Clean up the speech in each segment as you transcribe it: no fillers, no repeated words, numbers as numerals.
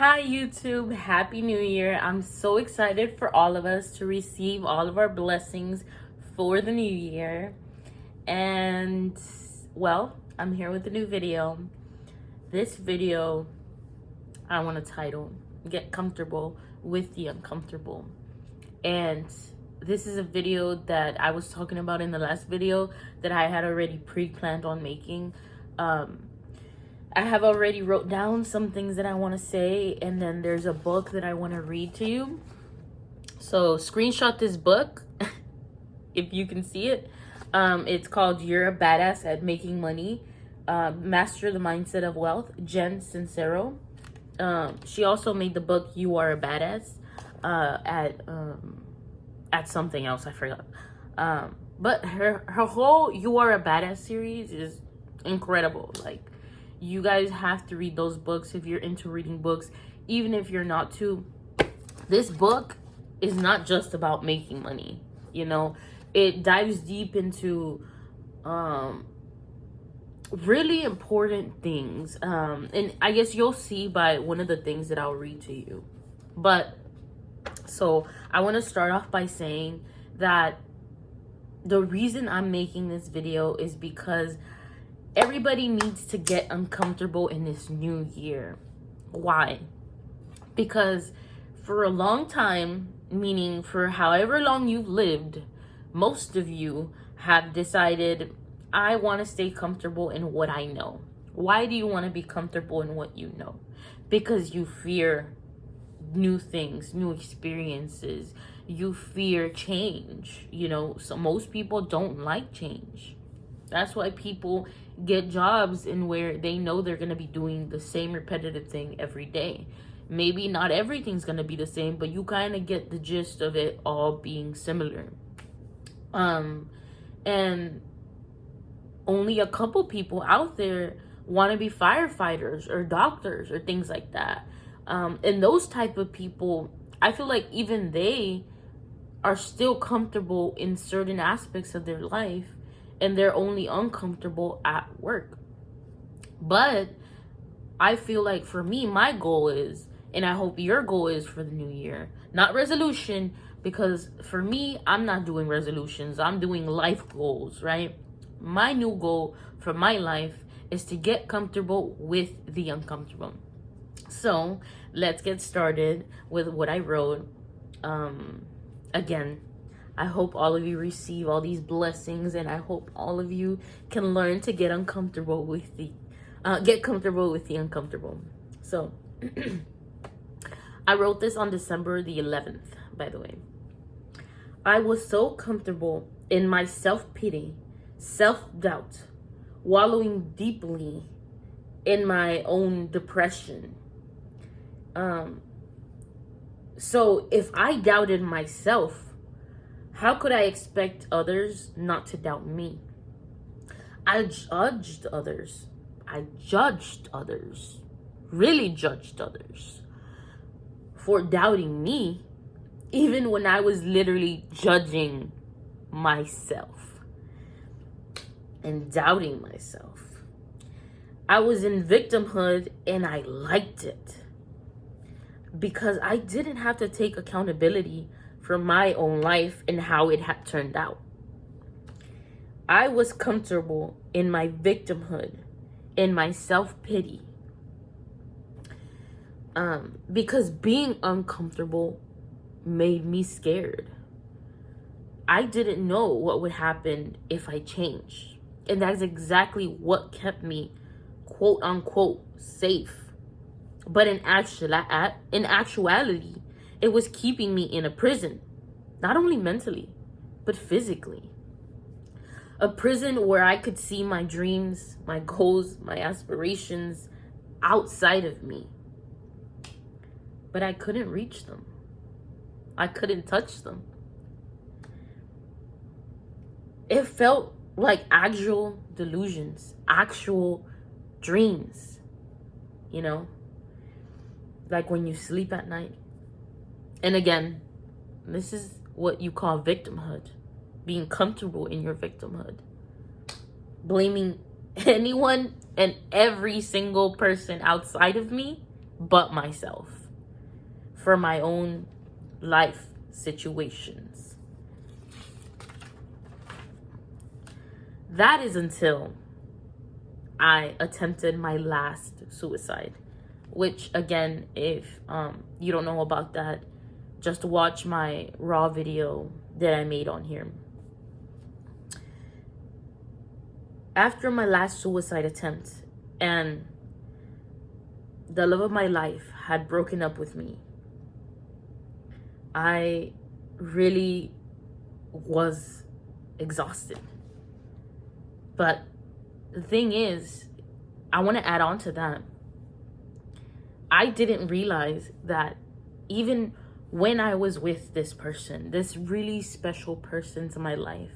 Hi YouTube, Happy New Year. I'm so excited for all of us to receive all of our blessings for the new year. And well, I'm here with a new video. This video I want to title Get Comfortable with the Uncomfortable. And this is a video that I was talking about in the last video that I had already pre-planned on making. I have already wrote down some things that I want to say, and then there's a book that I want to read to you. So screenshot this book if you can see it. It's called You're a Badass at Making Money. Master the Mindset of Wealth, Jen Sincero. She also made the book You Are a Badass at something else, I forgot. But her whole You Are a Badass series is incredible. Like, you guys have to read those books if you're into reading books, even if you're not too. This book is not just about making money, you know. It dives deep into really important things. And I guess you'll see by one of the things that I'll read to you. But so I want to start off by saying that the reason I'm making this video is because everybody needs to get uncomfortable in this new year. Why? Because for a long time, meaning for however long you've lived, most of you have decided, I want to stay comfortable in what I know. Why do you want to be comfortable in what you know? Because you fear new things, new experiences. You fear change. You know, so most people don't like change. That's why people get jobs in where they know they're going to be doing the same repetitive thing every day. Maybe not everything's going to be the same, but you kind of get the gist of it all being similar. And only a couple people out there want to be firefighters or doctors or things like that. And those type of people, I feel like even they are still comfortable in certain aspects of their life, and they're only uncomfortable at work. But I feel like for me, my goal is, and I hope your goal is for the new year, not resolution, because for me, I'm not doing resolutions. I'm doing life goals, right? My new goal for my life is to get comfortable with the uncomfortable. So let's get started with what I wrote. Again, I hope all of you receive all these blessings, and I hope all of you can learn to get uncomfortable with the uncomfortable. So I wrote this on December the 11th, by the way. I was so comfortable in my self-pity, self-doubt, wallowing deeply in my own depression. So if I doubted myself, how could I expect others not to doubt me? I judged others. Really judged others for doubting me, even when I was literally judging myself and doubting myself. I was in victimhood, and I liked it because I didn't have to take accountability for my own life and how it had turned out. I was comfortable in my victimhood, in my self-pity, because being uncomfortable made me scared. I didn't know what would happen if I changed, and that's exactly what kept me, quote unquote, safe. But in actuality, it was keeping me in a prison, not only mentally, but physically. A prison where I could see my dreams, my goals, my aspirations outside of me. But I couldn't reach them. I couldn't touch them. It felt like actual delusions, actual dreams, you know? Like when you sleep at night. And again, this is what you call victimhood. Being comfortable in your victimhood. Blaming anyone and every single person outside of me but myself for my own life situations. That is until I attempted my last suicide, which again, if you don't know about that, just watch my raw video that I made on here. After my last suicide attempt and the love of my life had broken up with me, I really was exhausted. But the thing is, I want to add on to that. I didn't realize that even when I was with this person, this really special person to my life,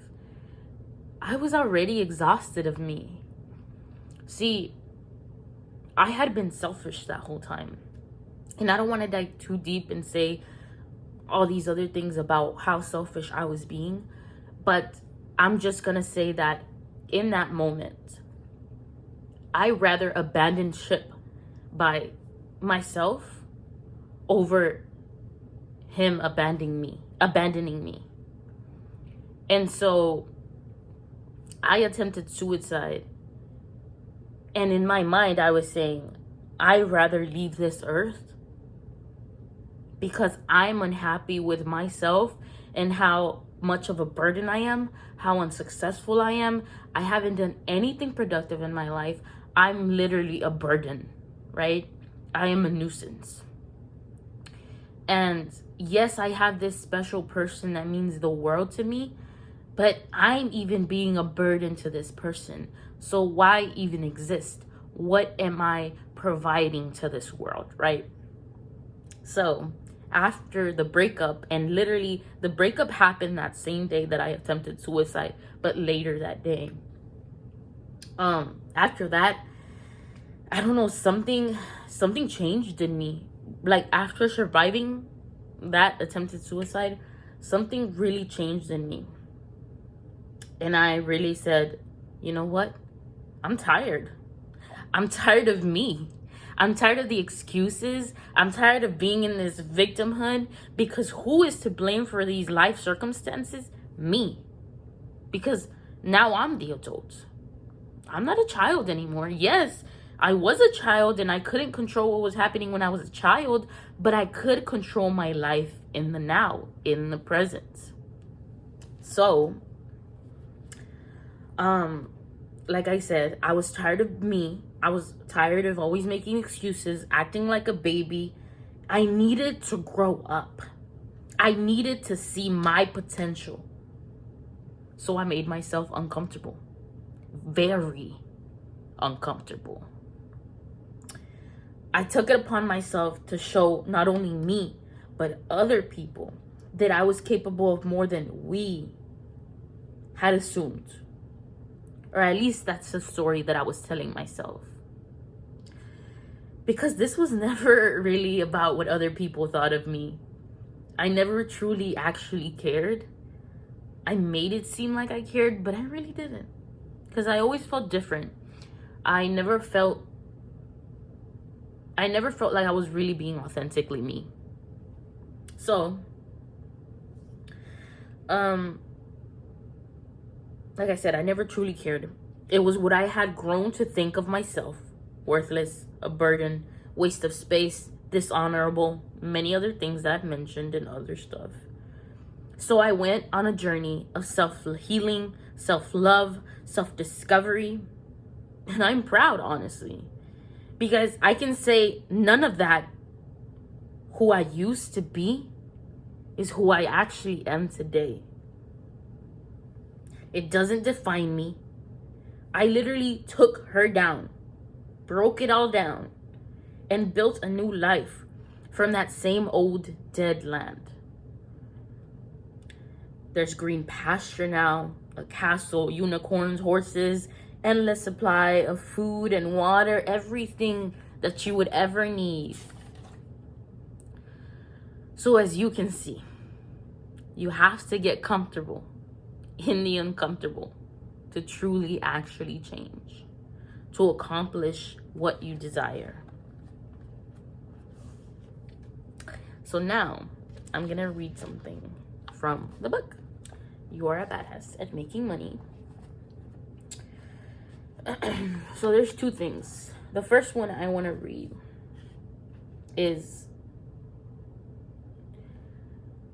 I was already exhausted of me. See, I had been selfish that whole time. And I don't want to dive too deep and say all these other things about how selfish I was being. But I'm just going to say that in that moment, I rather abandon ship by myself over him abandoning me. And so I attempted suicide. And in my mind, I was saying, I'd rather leave this earth because I'm unhappy with myself and how much of a burden I am, how unsuccessful I am. I haven't done anything productive in my life. I'm literally a burden, right? I am a nuisance. And yes, I have this special person that means the world to me, but I'm even being a burden to this person. So why even exist? What am I providing to this world, right? So after the breakup, and literally the breakup happened that same day that I attempted suicide, but later that day. After that, I don't know, something changed in me. Like after surviving that attempted suicide, something really changed in me. And I really said, you know what? I'm tired. I'm tired of me. I'm tired of the excuses. I'm tired of being in this victimhood, because who is to blame for these life circumstances? Me. Because now I'm the adult. I'm not a child anymore. Yes, I was a child and I couldn't control what was happening when I was a child, but I could control my life in the now, in the present. So, like I said, I was tired of me. I was tired of always making excuses, acting like a baby. I needed to grow up. I needed to see my potential. So I made myself uncomfortable. Very uncomfortable. I took it upon myself to show not only me, but other people that I was capable of more than we had assumed. Or at least that's the story that I was telling myself. Because this was never really about what other people thought of me. I never truly actually cared. I made it seem like I cared, but I really didn't. Because I always felt different. I never felt like I was really being authentically me. So, like I said, I never truly cared. It was what I had grown to think of myself. Worthless, a burden, waste of space, dishonorable, many other things that I've mentioned and other stuff. So I went on a journey of self-healing, self-love, self-discovery. And I'm proud, honestly. Because I can say none of that, who I used to be, is who I actually am today. It doesn't define me. I literally took her down, broke it all down, and built a new life from that same old dead land. There's green pasture now, a castle, unicorns, horses, endless supply of food and water, everything that you would ever need. So as you can see, you have to get comfortable in the uncomfortable to truly actually change, to accomplish what you desire. So now I'm gonna read something from the book. You Are a Badass at Making Money. So there's two things. The first one I want to read is,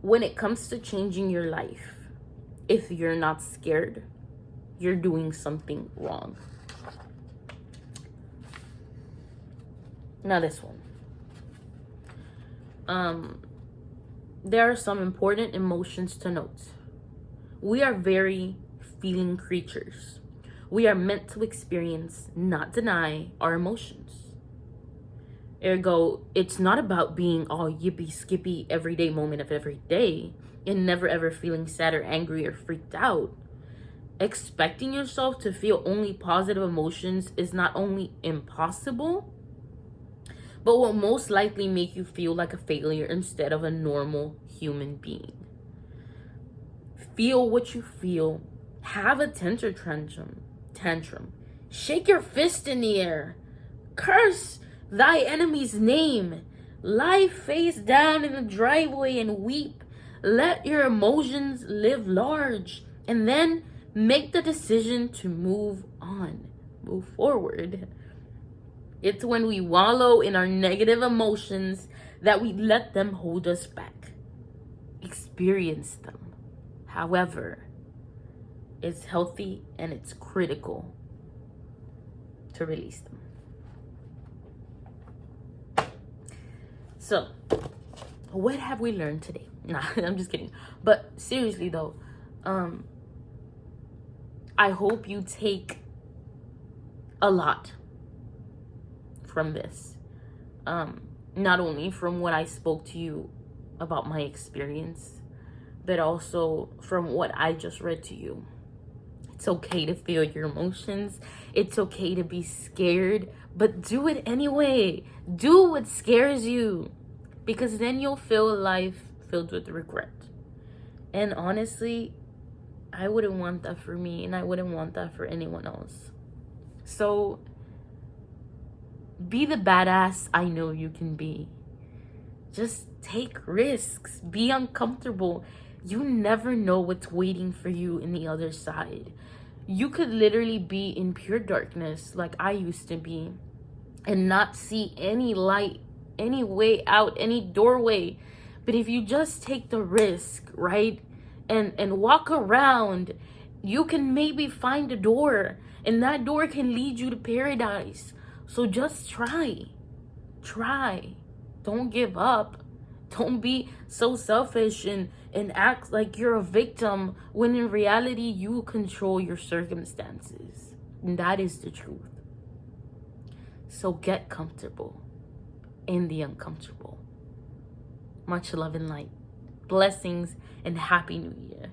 when it comes to changing your life, if you're not scared, you're doing something wrong. Now this one. There are some important emotions to note. We are very feeling creatures. We are meant to experience, not deny, our emotions. Ergo, it's not about being all yippee skippy everyday moment of every day and never ever feeling sad or angry or freaked out. Expecting yourself to feel only positive emotions is not only impossible, but will most likely make you feel like a failure instead of a normal human being. Feel what you feel. Have a temper tantrum. Shake your fist in the air. Curse thy enemy's name. Lie face down in the driveway and weep. Let your emotions live large. And then make the decision to move on. Move forward. It's when we wallow in our negative emotions that we let them hold us back. Experience them. However, it's healthy and it's critical to release them. So, what have we learned today? Nah, I'm just kidding. But seriously though, I hope you take a lot from this. Not only from what I spoke to you about my experience, but also from what I just read to you. It's okay to feel your emotions. It's okay to be scared, but do it anyway. Do what scares you, because then you'll feel a life filled with regret. And honestly, I wouldn't want that for me, and I wouldn't want that for anyone else. So be the badass I know you can be. Just take risks. Be uncomfortable. You never know what's waiting for you in the other side. You could literally be in pure darkness like I used to be and not see any light, any way out, any doorway. But if you just take the risk, right, and walk around, you can maybe find a door, and that door can lead you to paradise. So just try. Don't give up. Don't be so selfish and act like you're a victim when in reality you control your circumstances. And that is the truth. So get comfortable in the uncomfortable. Much love and light. Blessings and Happy New Year.